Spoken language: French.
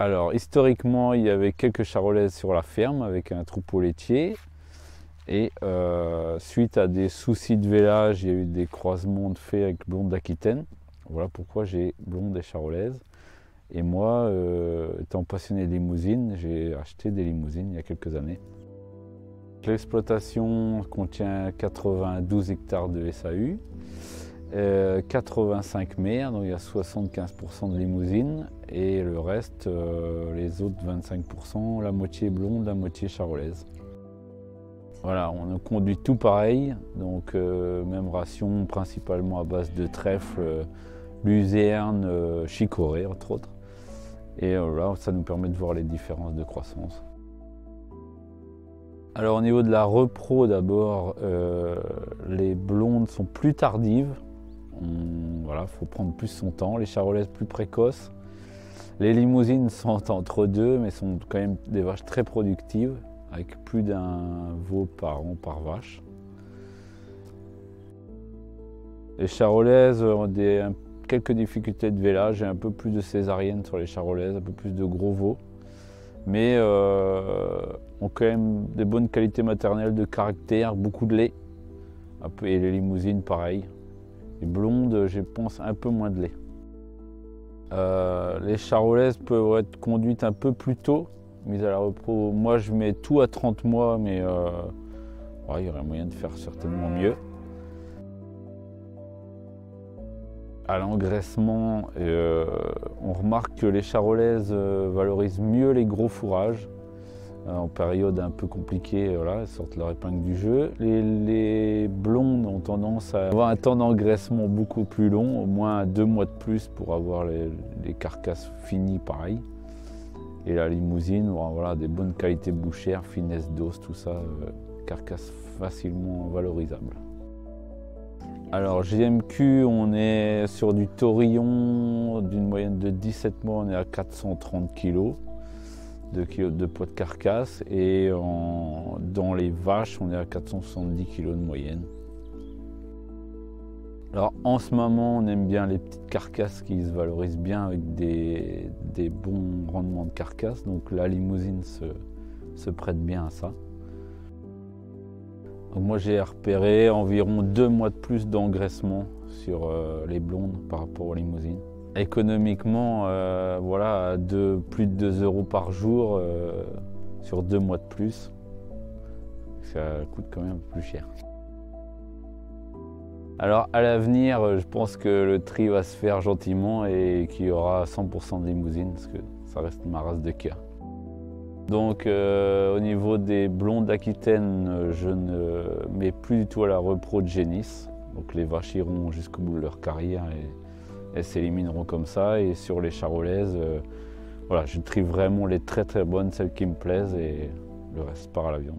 Alors, historiquement, il y avait quelques charolaises sur la ferme avec un troupeau laitier. Et suite à des soucis de vélage, il y a eu des croisements de fait avec blonde d'Aquitaine. Voilà pourquoi j'ai blonde et charolaise. Et moi, étant passionné de limousines, j'ai acheté des limousines il y a quelques années. L'exploitation contient 92 hectares de SAU, 85 mères, donc il y a 75% de limousines, et le reste, les autres 25%, la moitié blonde, la moitié charolaise. Voilà, on conduit tout pareil, donc même ration principalement à base de trèfle, luzerne, chicorée entre autres. Et là, ça nous permet de voir les différences de croissance. Alors au niveau de la repro d'abord, les blondes sont plus tardives. Voilà, faut prendre plus son temps. Les charolaises plus précoces. Les limousines sont entre deux, mais sont quand même des vaches très productives, avec plus d'un veau par an par vache. Les charolaises ont quelques difficultés de vélage et un peu plus de césarienne sur les charolaises, un peu plus de gros veaux. Mais ont quand même des bonnes qualités maternelles de caractère, beaucoup de lait. Et les limousines, pareil. Les blondes, je pense, un peu moins de lait. Les charolaises peuvent être conduites un peu plus tôt, mises à la repro. Moi, je mets tout à 30 mois, mais il y aurait moyen de faire certainement mieux. À l'engraissement, on remarque que les charolaises valorisent mieux les gros fourrages. En période un peu compliquée, voilà, elles sortent leur épingle du jeu. Les blondes ont tendance à avoir un temps d'engraissement beaucoup plus long, au moins 2 mois de plus pour avoir les carcasses finies pareil. Et la limousine, voilà, des bonnes qualités bouchères, finesse d'os, tout ça, carcasse facilement valorisable. Alors JMQ, on est sur du taurillon d'une moyenne de 17 mois, on est à 430 kg. 2 kg de poids de carcasse, et dans les vaches on est à 470 kg de moyenne. Alors en ce moment on aime bien les petites carcasses qui se valorisent bien avec des bons rendements de carcasse, donc la limousine se prête bien à ça. Donc moi j'ai repéré environ 2 mois de plus d'engraissement sur les blondes par rapport aux limousines. Économiquement, voilà, plus de 2 € par jour sur 2 mois de plus, ça coûte quand même un peu plus cher. Alors à l'avenir, je pense que le tri va se faire gentiment et qu'il y aura 100% de limousines, parce que ça reste ma race de cœur. Donc au niveau des blondes d'Aquitaine, je ne mets plus du tout à la repro de génisse. Donc les vaches iront jusqu'au bout de leur carrière et elles s'élimineront comme ça. Et sur les charolaises, voilà, je trie vraiment les très très bonnes, celles qui me plaisent, et le reste part à la viande.